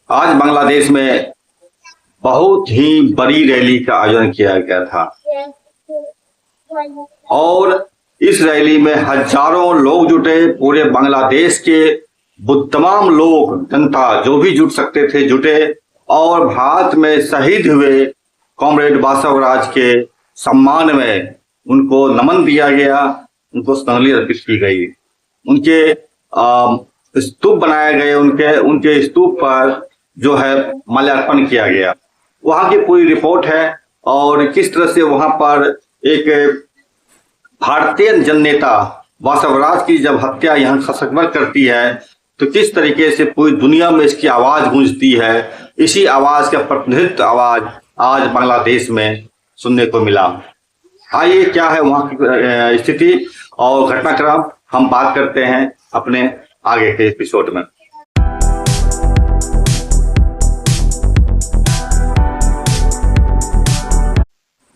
आज बांग्लादेश में बहुत ही बड़ी रैली का आयोजन किया गया था और इस रैली में हजारों लोग जुटे। पूरे बांग्लादेश के तमाम लोग, जनता जो भी जुट सकते थे जुटे और भारत में शहीद हुए कॉमरेड बासवराज के सम्मान में उनको नमन दिया गया, उनको श्रद्धांजलि अर्पित की गई। उनके स्तूप बनाए गए, उनके स्तूप पर जो है माल्यार्पण किया गया। वहां की पूरी रिपोर्ट है और किस तरह से वहां पर एक भारतीय जननेता बासवराज की जब हत्या यहाँ सशक्त करती है तो किस तरीके से पूरी दुनिया में इसकी आवाज गूंजती है। इसी आवाज का प्रतिनिधित्व आवाज आज बांग्लादेश में सुनने को मिला। आइए, क्या है वहां की स्थिति और घटनाक्रम, हम बात करते हैं अपने आगे के एपिसोड में।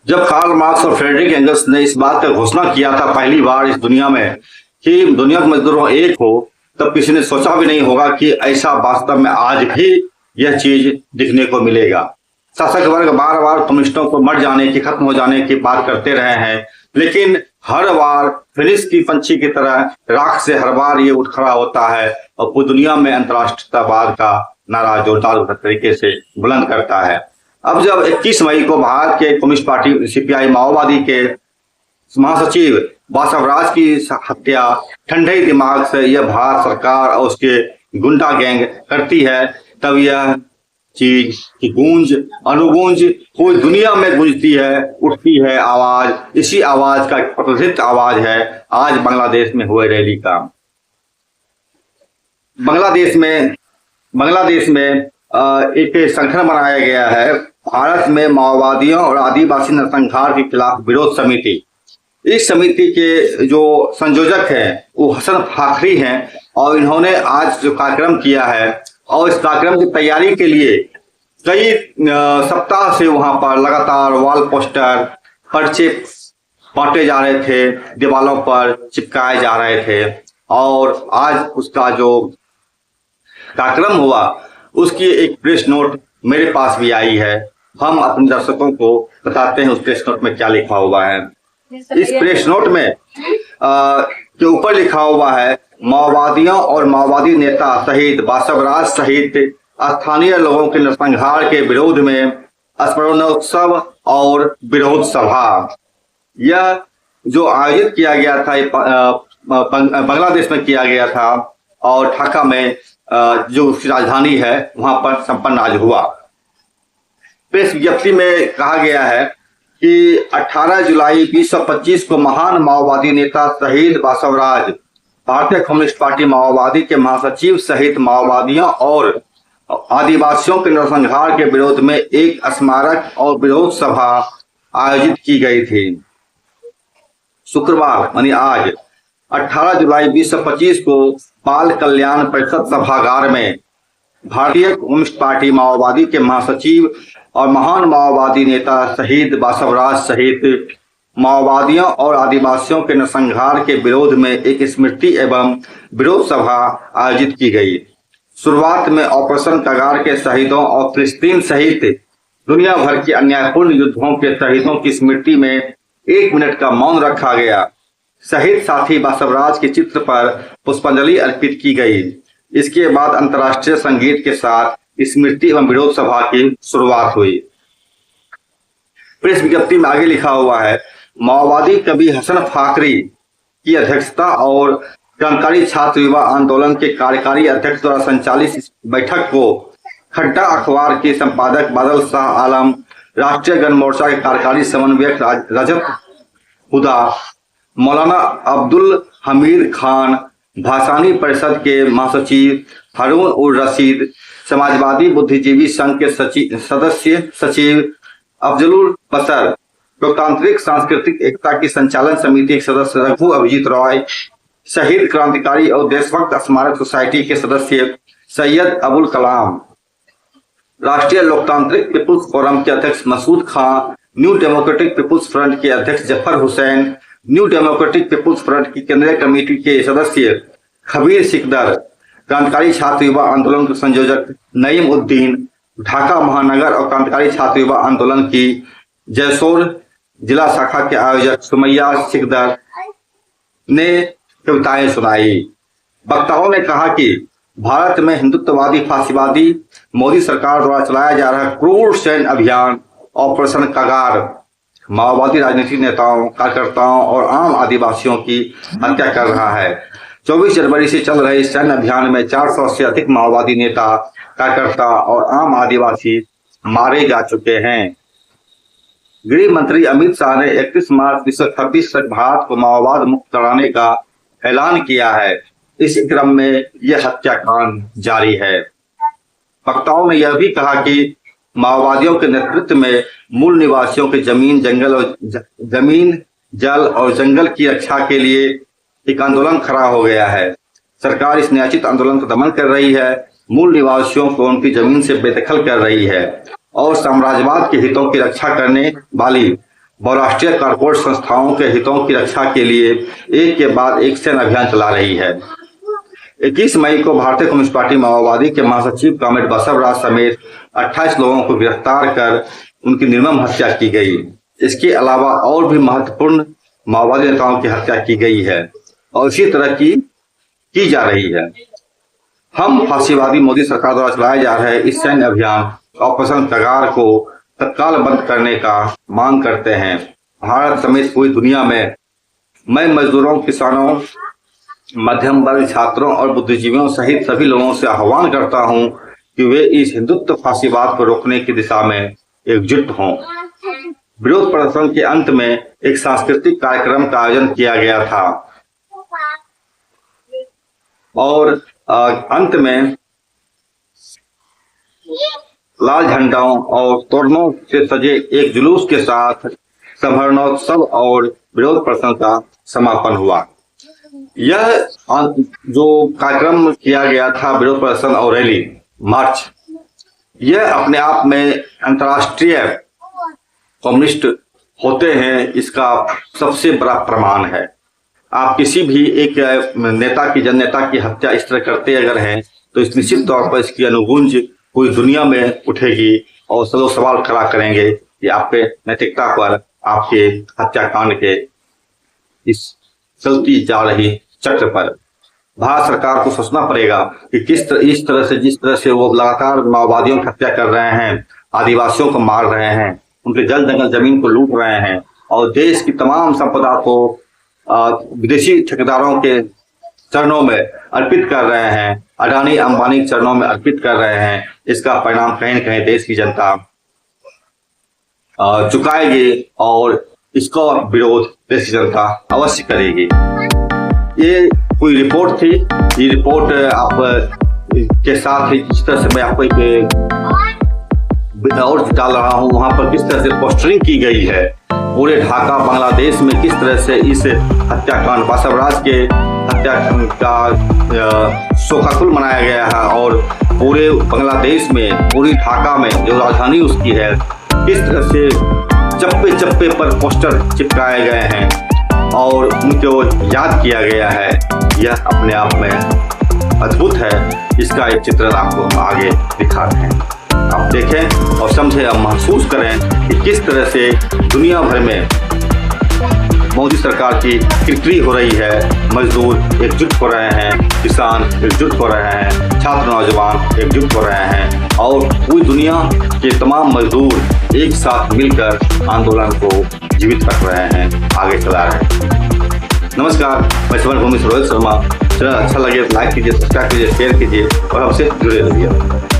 जब कार्ल मार्क्स और फ्रेडरिक एंगल्स ने इस बात का घोषणा किया था पहली बार इस दुनिया में कि दुनिया के मजदूरों एक हो, तब किसी ने सोचा भी नहीं होगा कि ऐसा वास्तव में आज भी यह चीज दिखने को मिलेगा। शासक वर्ग बार बार कम्युनिस्टों को मर जाने की, खत्म हो जाने की बात करते रहे हैं, लेकिन हर बार फिनिक्स की पंछी की तरह राख से हर बार ये उठ खड़ा होता है और पूरी दुनिया में अंतर्राष्ट्रीयतावाद का नारा जोरदार तरीके से बुलंद करता है। अब जब 21 मई को भारत के कम्युनिस्ट पार्टी सीपीआई माओवादी के महासचिव बासवराज की हत्या ठंडे दिमाग से यह भारत सरकार और उसके गुंडा गैंग करती है, तब यह चीज की गूंज अनुगूंज पूरी दुनिया में गूंजती है, उठती है आवाज। इसी आवाज का प्रतिनिधित्व आवाज है आज बांग्लादेश में हुए रैली का। बांग्लादेश में एक संगठन बनाया गया है, भारत में माओवादियों और आदिवासी नरसंहार के खिलाफ विरोध समिति। इस समिति के जो संयोजक हैं वो हसन फाखरी हैं और इन्होंने आज जो कार्यक्रम किया है और इस कार्यक्रम की तैयारी के लिए कई सप्ताह से वहां पर लगातार वॉल पोस्टर, पर्चे बांटे जा रहे थे, दीवारों पर चिपकाए जा रहे थे और आज उसका जो कार्यक्रम हुआ उसकी एक प्रेस नोट मेरे पास भी आई है। हम अपने दर्शकों को बताते हैं उस प्रेस नोट में क्या लिखा हुआ है। इस प्रेस नोट में के ऊपर लिखा हुआ है, माओवादियों और माओवादी नेता शहीद बासवराज सहित स्थानीय लोगों के नरसंहार के विरोध में स्मरणोत्सव और विरोध सभा। यह जो आयोजित किया गया था बांग्लादेश में किया गया था और ढाका में जो उसकी राजधानी है वहां पर संपन्न आज हुआ। प्रेस विज्ञप्ति में कहा गया है कि 18 जुलाई 2025 को महान माओवादी नेता शहीद बासवराज भारतीय कम्युनिस्ट पार्टी माओवादी के महासचिव सहित माओवादियों और आदिवासियों के नरसंहार के विरोध में एक स्मारक और विरोध सभा आयोजित की गई थी। शुक्रवार यानी आज 18 जुलाई 2025 को बाल कल्याण परिषद सभागार में भारतीय कम्युनिस्ट पार्टी माओवादी के महासचिव और महान माओवादी नेता शहीद बासवराज सहित माओवादियों और आदिवासियों के नरसंहार के विरोध में एक स्मृति एवं विरोध सभा आयोजित की गई। शुरुआत में ऑपरेशन कगार के शहीदों और फिलिस्तीन सहित दुनिया भर के अन्यायपूर्ण युद्धों के शहीदों की स्मृति में 1 मिनट का मौन रखा गया। शहीद साथी बासवराज के चित्र पर पुष्पांजलि अर्पित की गई। इसके बाद अंतर्राष्ट्रीय संगीत के साथ स्मृति एवं विरोध सभा की शुरुआत हुई। प्रेस विज्ञप्ति में आगे लिखा हुआ है, माओवादी कवि हसन फाखरी की अध्यक्षता और क्रांतिकारी छात्र युवा आंदोलन के कार्यकारी अध्यक्ष द्वारा संचालित इस बैठक को खड्डा अखबार के संपादक बादल शाह आलम, राष्ट्रीय गण मोर्चा के कार्यकारी समन्वयक रजत हुदा, मौलाना अब्दुल हमीद खान, भाषानी परिषद के महासचिव हारून उर रशीद, समाजवादी बुद्धिजीवी संघ के सदस्य सचिव अफजलुल बसर, लोकतांत्रिक सांस्कृतिक एकता की संचालन समिति के सदस्य रघु अभिजीत रॉय, शहीद क्रांतिकारी और देशभक्त स्मारक सोसाइटी के सदस्य सैयद अबुल कलाम, राष्ट्रीय लोकतांत्रिक पीपुल्स फोरम के अध्यक्ष Masood Khan, new democratic people's front के अध्यक्ष Zafar Hussain, new democratic people's front की केंद्रीय कमेटी के सदस्य खबीर सिकदर, क्रांतिकारी छात्र युवा आंदोलन के संयोजक नईम उद्दीन, ढाका महानगर और क्रांतिकारी छात्र युवा आंदोलन की जयसोर जिला शाखा के आयोजक सुमैया सिकदर ने कविताएं सुनाई। वक्ताओं ने कहा कि भारत में हिंदुत्ववादी फांसीवादी मोदी सरकार द्वारा चलाया जा रहा क्रूर सैन्य अभियान ऑपरेशन कगार माओवादी राजनीतिक नेताओं, कार्यकर्ताओं और आम आदिवासियों की हत्या कर रहा है। 24 जनवरी से चल रहे इस सैन्य अभियान में 400 से अधिक माओवादी नेता, कार्यकर्ता और आम आदिवासी मारे जा चुके हैं। गृह मंत्री अमित शाह ने 31 मार्च 1926 तक भारत को माओवाद मुक्त कराने का ऐलान किया है। इस क्रम में यह हत्याकांड जारी है। वक्ताओं ने यह भी कहा कि माओवादियों के नेतृत्व में मूल निवासियों के जमीन, जल और जंगल की रक्षा के लिए एक आंदोलन खड़ा हो गया है। सरकार इस न्यायोचित आंदोलन का दमन कर रही है, मूल निवासियों को उनकी जमीन से बेदखल कर रही है और साम्राज्यवाद के हितों की रक्षा करने वाली बहुराष्ट्रीय कॉर्पोरेट संस्थाओं के हितों की रक्षा के लिए एक के बाद एक सैन्य अभियान चला रही है। 21 मई को भारतीय कम्युनिस्ट पार्टी माओवादी के महासचिव कॉमरेड बसवराज समेत 28 लोगों को गिरफ्तार कर उनकी निर्मम हत्या की गई। इसके अलावा और भी महत्वपूर्ण माओवादी नेताओं की हत्या की गई है और इसी तरह की जा रही है। हम फांसीवादी मोदी सरकार द्वारा चलाए जा रहे इस सैन्य अभियान ऑपरेशन कगार को तत्काल बंद करने का मांग करते हैं। भारत समेत पूरी दुनिया में मैं मजदूरों, किसानों, मध्यम वर्ग, छात्रों और बुद्धिजीवियों सहित सभी लोगों से आह्वान करता हूं कि वे इस हिंदुत्व फांसीवाद को रोकने की दिशा में एकजुट हों। विरोध प्रदर्शन के अंत में एक सांस्कृतिक कार्यक्रम का आयोजन किया गया था और अंत में लाल झंडों और तोरणों से सजे एक जुलूस के साथ संभरणोत्सव और विरोध प्रदर्शन का समापन हुआ। यह जो कार्यक्रम किया गया था, विरोध प्रदर्शन और रैली मार्च, यह अपने आप में अंतर्राष्ट्रीय कम्युनिस्ट होते हैं, इसका सबसे बड़ा प्रमाण है। आप किसी भी एक नेता की, जननेता की हत्या इस तरह करते अगर हैं तो इस निश्चित तौर पर इसकी अनुगूंज पूरी दुनिया में उठेगी और सब लोग सवाल खड़ा करेंगे कि आपके नैतिकता पर, आपके हत्याकांड के इस चलती जा रही चक्र पर भारत सरकार को सोचना पड़ेगा कि जिस तरह से वो लगातार माओवादियों की हत्या कर रहे हैं, आदिवासियों को मार रहे हैं, उनके जल जंगल जमीन को लूट रहे हैं और देश की तमाम संपदा को विदेशी ठेकेदारों के चरणों में अर्पित कर रहे हैं, अडानी अंबानी के चरणों में अर्पित कर रहे हैं। इसका परिणाम कहीं न कहीं देश की जनता चुकाएगी और इसका विरोध देश की जनता अवश्य करेगी। ये कोई रिपोर्ट थी, ये रिपोर्ट आप के साथ ही जिस तरह से मैं आपको एक और डाल रहा हूँ, वहां पर किस तरह से पोस्टरिंग की गई है पूरे ढाका बांग्लादेश में, किस तरह से इस हत्याकांड बसवराज के हत्या का शोकाकुल मनाया गया है और पूरे बांग्लादेश में, पूरी ढाका में जो राजधानी उसकी है, किस तरह से चप्पे चप्पे पर पोस्टर चिपकाए गए हैं और उनको याद किया गया है। यह अपने आप में अद्भुत है। इसका एक चित्र आपको आगे दिखाते हैं, आप देखें और समझें और महसूस करें कि किस तरह से दुनिया भर में मोदी सरकार की किरकिरी हो रही है। मजदूर एकजुट हो रहे हैं, किसान एकजुट हो रहे हैं, छात्र नौजवान एकजुट हो रहे हैं और पूरी दुनिया के तमाम मजदूर एक साथ मिलकर आंदोलन को जीवित रख रहे हैं, आगे चला रहे हैं। नमस्कार, मैं समरभूमि से रोहित शर्मा। चैनल अच्छा लगे तो लाइक कीजिए, सब्सक्राइब कीजिए, शेयर कीजिए और हमसे जुड़े रहिए।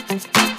Thank you.